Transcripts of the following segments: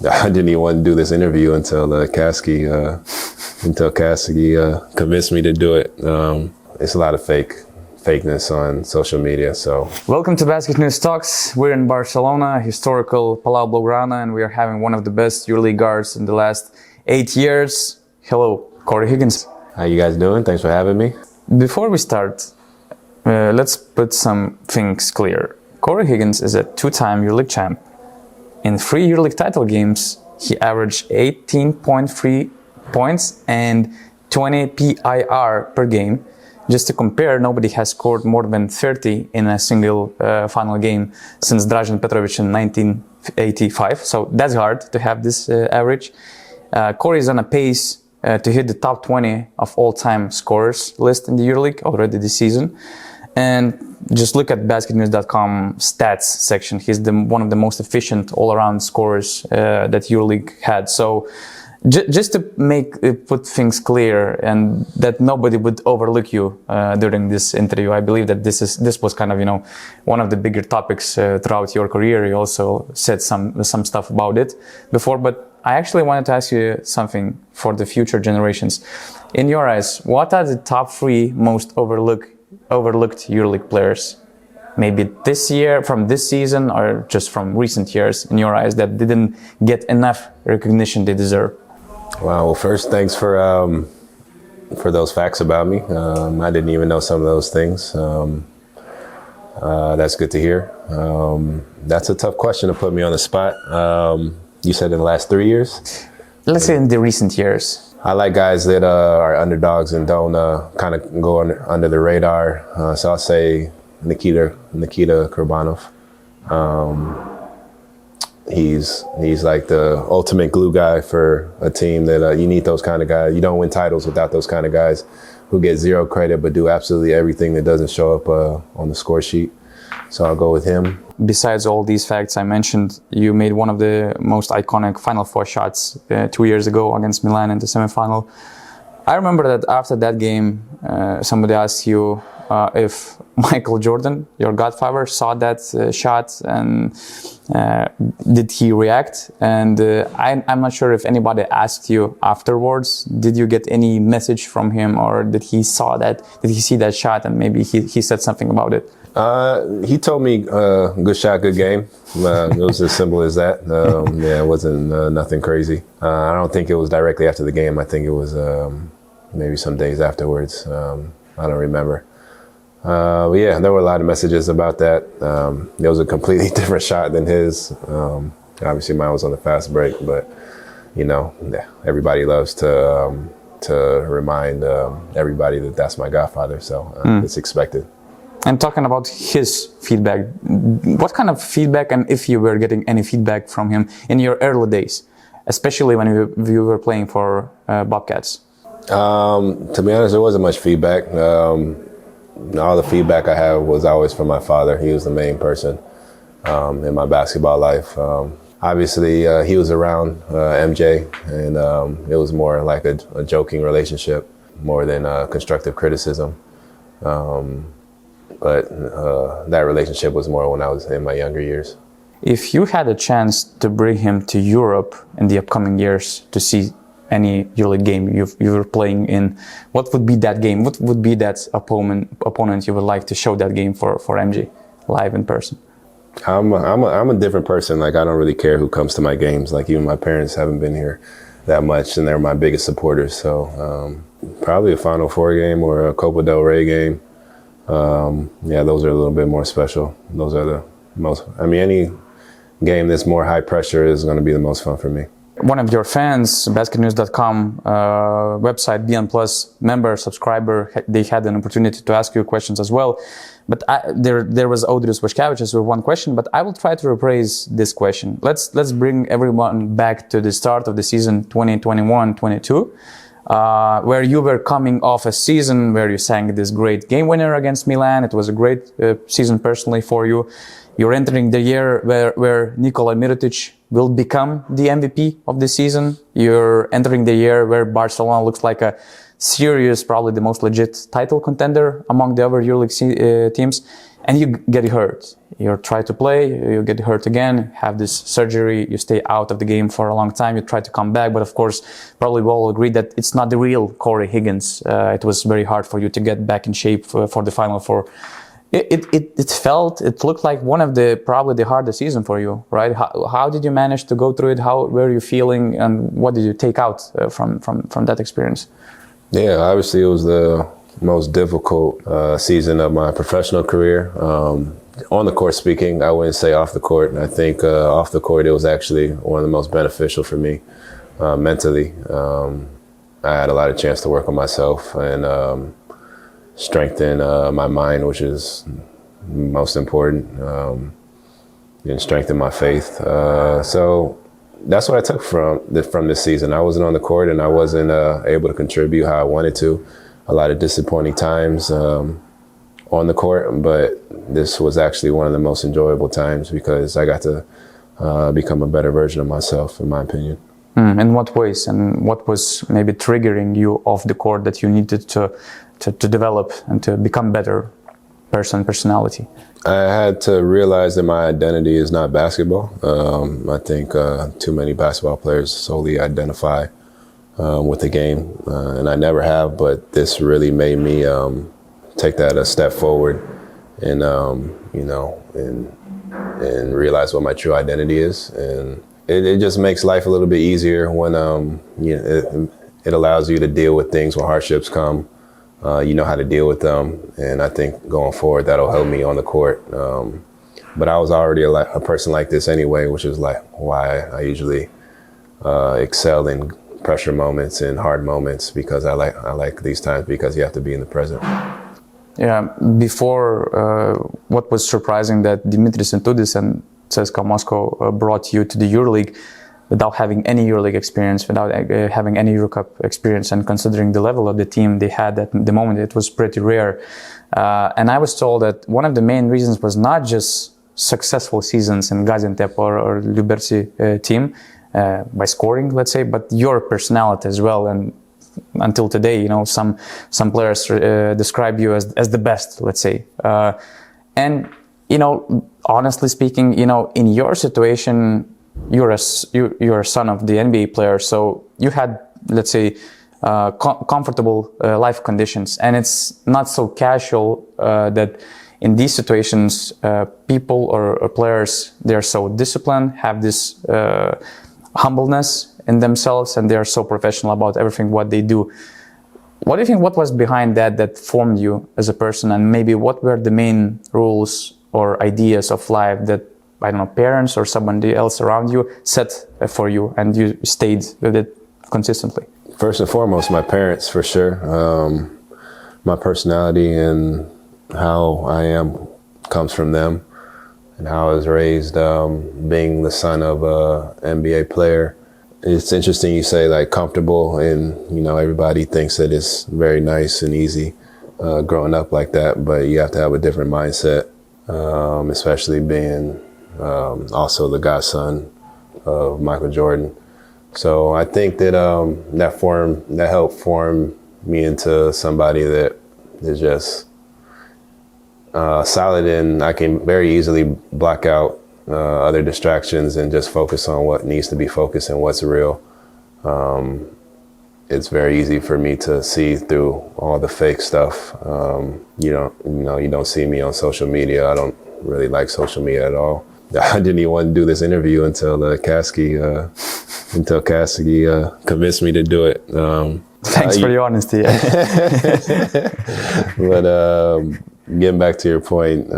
I didn't even want to do this interview until Kasky convinced me to do it. It's a lot of fakeness on social media. So welcome to BasketNews Talks. We're in Barcelona, historical Palau Blaugrana, and we are having one of the best EuroLeague guards in the last 8 years. Hello, Cory Higgins. How you guys doing? Thanks for having me. Before we start, let's put some things clear. Cory Higgins is a two-time EuroLeague champ. In 3 EuroLeague title games, he averaged 18.3 points and 20 PIR per game. Just to compare, nobody has scored more than 30 in a single final game since Dražen Petrovic in 1985. So that's hard to have this average. Cory is on a pace to hit the top 20 of all-time scorers list in the EuroLeague already this season. And just look at BasketNews.com stats section. He's one of the most efficient all-around scorers that EuroLeague had. So just to put things clear and that nobody would overlook you during this interview, I believe that this was kind of one of the bigger topics throughout your career. You also said some stuff about it before, but I actually wanted to ask you something for the future generations. In your eyes, what are the top 3 most overlooked EuroLeague players, maybe this year, from this season, or just from recent years, in your eyes, that didn't get enough recognition they deserve? Wow. Well, first, thanks for those facts about me. I didn't even know some of those things. That's good to hear. That's a tough question to put me on the spot. You said in the last 3 years? Let's say in the recent years. I like guys that are underdogs and don't kind of go under the radar. So I'll say Nikita Kurbanov. He's like the ultimate glue guy for a team that you need those kind of guys. You don't win titles without those kind of guys who get zero credit but do absolutely everything that doesn't show up on the score sheet. So I'll go with him. Besides all these facts I mentioned, you made one of the most iconic Final Four shots 2 years ago against Milan in the semifinal. I remember that after that game, somebody asked you if Michael Jordan, your godfather, saw that shot and did he react? And I'm not sure if anybody asked you afterwards, did you get any message from him, or did he see that shot and maybe he said something about it? He told me, good shot, good game. It was as simple as that. Yeah, it wasn't nothing crazy. I don't think it was directly after the game. I think it was maybe some days afterwards. I don't remember. But yeah, there were a lot of messages about that. It was a completely different shot than his. Obviously mine was on the fast break, but everybody loves to remind everybody that that's my godfather. So it's expected. And talking about his feedback, what kind of feedback, and if you were getting any feedback from him in your early days, especially when you were playing for Bobcats? To be honest, there wasn't much feedback. All the feedback I had was always from my father. He was the main person in my basketball life. Obviously, he was around MJ, and it was more like a joking relationship more than constructive criticism. But that relationship was more when I was in my younger years. If you had a chance to bring him to Europe in the upcoming years to see any EuroLeague game you were playing in, what would be that game? What would be that opponent you would like to show that game for MJ live in person? I'm a different person. Like, I don't really care who comes to my games. Like, even my parents haven't been here that much, and they're my biggest supporters. So probably a Final Four game or a Copa del Rey game. Yeah, those are a little bit more special. Those are the most, any game that's more high pressure is going to be the most fun for me. One of your fans, BasketNews.com website, BN Plus member, subscriber, they had an opportunity to ask you questions as well. But there was Audrius Vaškevičius with one question, but I will try to rephrase this question. Let's bring everyone back to the start of the season 2021-22. Where you were coming off a season where you sang this great game winner against Milan. It was a great season personally for you. You're entering the year where Nikola Mirotic will become the MVP of the season. You're entering the year where Barcelona looks like a serious, probably the most legit title contender among the other EuroLeague teams. and you get hurt. You try to play, you get hurt again, have this surgery, you stay out of the game for a long time, you try to come back, but of course, probably we all agree that it's not the real Cory Higgins. It was very hard for you to get back in shape for the Final Four. It looked like one of probably the hardest season for you, right? How did you manage to go through it? How were you feeling, and what did you take out from that experience? Yeah, obviously it was the most difficult season of my professional career. On the court speaking, I wouldn't say off the court. I think off the court, it was actually one of the most beneficial for me mentally. I had a lot of chance to work on myself and strengthen my mind, which is most important, and strengthen my faith. So that's what I took from this season. I wasn't on the court and I wasn't able to contribute how I wanted to. A lot of disappointing times on the court, but this was actually one of the most enjoyable times because I got to become a better version of myself, in my opinion. In what ways, and what was maybe triggering you off the court that you needed to develop and to become better personality? I had to realize that my identity is not basketball. I think too many basketball players solely identify with the game, and I never have, but this really made me take that a step forward and and realize what my true identity is. And it just makes life a little bit easier when it allows you to deal with things when hardships come. You know how to deal with them, and I think going forward that'll help me on the court. But I was already a person like this anyway, which is like why I usually excel in pressure moments and hard moments, because I like these times because you have to be in the present. Yeah, before what was surprising that Dimitris Itoudis and CSKA Moscow brought you to the EuroLeague without having any EuroLeague experience, without having any EuroCup experience, and considering the level of the team they had at the moment, it was pretty rare. And I was told that one of the main reasons was not just successful seasons in Gaziantep or Liberty team by scoring, let's say, but your personality as well. And until today, some players describe you as the best, let's say. And honestly speaking, in your situation, you're a son of the NBA player, so you had, let's say, comfortable life conditions, and it's not so casual that in these situations people or players, they're so disciplined, have this humbleness in themselves, and they're so professional about everything what they do. What do you think, what was behind that formed you as a person, and maybe what were the main rules or ideas of life that, I don't know, parents or somebody else around you set for you and you stayed with it consistently? First and foremost, my parents, for sure. My personality and how I am comes from them, and how I was raised, being the son of a NBA player. It's interesting you say like comfortable, and everybody thinks that it's very nice and easy growing up like that, but you have to have a different mindset, especially being also the godson of Michael Jordan. So I think that that helped form me into somebody that is just solid, and I can very easily block out other distractions and just focus on what needs to be focused and what's real. It's very easy for me to see through all the fake stuff. You don't see me on social media. I don't really like social media at all. I didn't even want to do this interview until Kasky convinced me to do it. Thanks for your honesty. But getting back to your point,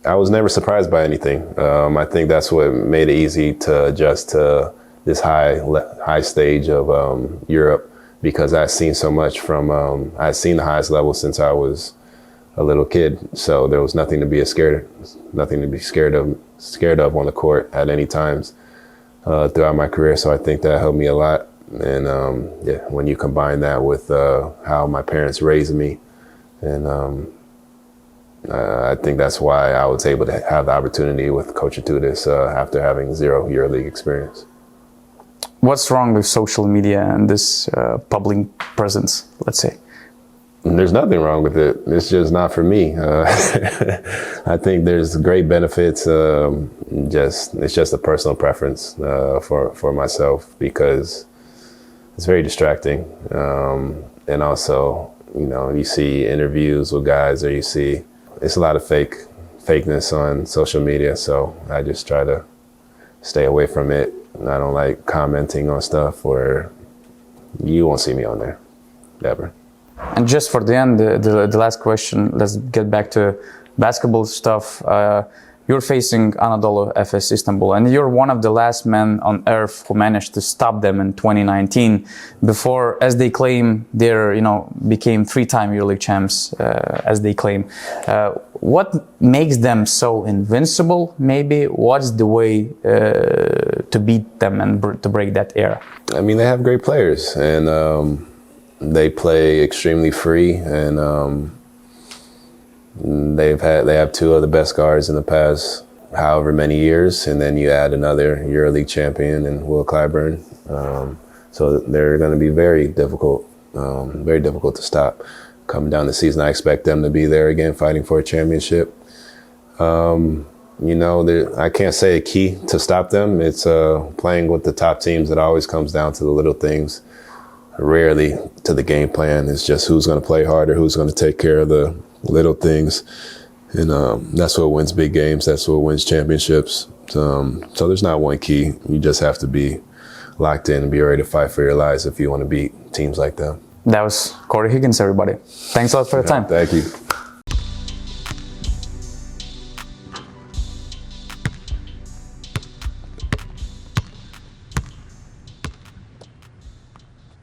I was never surprised by anything. I think that's what made it easy to adjust to this high stage of Europe, because I've seen so much I've seen the highest level since I was a little kid. So there was nothing to be scared of on the court at any times throughout my career. So I think that helped me a lot. And when you combine that with how my parents raised me, and I think that's why I was able to have the opportunity with Coach Itoudis after having 0 EuroLeague experience. What's wrong with social media and this public presence, let's say? There's nothing wrong with it. It's just not for me. I think there's great benefits. It's just a personal preference for myself because it's very distracting. And also, you see interviews with guys, or you see it's a lot of fakeness on social media. So I just try to stay away from it. I don't like commenting on stuff where you won't see me on there, ever. And just for the end, the last question, let's get back to basketball stuff. You're facing Anadolu Efes Istanbul, and you're one of the last men on earth who managed to stop them in 2019 before, as they claim, they became 3-time EuroLeague champs, as they claim. What makes them so invincible, maybe? What's the way to beat them and to break that era? I mean, they have great players, and they play extremely free, and they have two of the best guards in the past however many years, and then you add another EuroLeague champion in Will Clyburn. So they're going to be very difficult to stop. Coming down the season, I expect them to be there again, fighting for a championship. I can't say a key to stop them. It's playing with the top teams. It always comes down to the little things. Rarely to the game plan. It's just who's going to play harder, who's going to take care of the little things. And that's what wins big games. That's what wins championships. So there's not one key. You just have to be locked in and be ready to fight for your lives if you want to beat teams like them. That was Cory Higgins, everybody. Thanks a lot for your time. Thank you.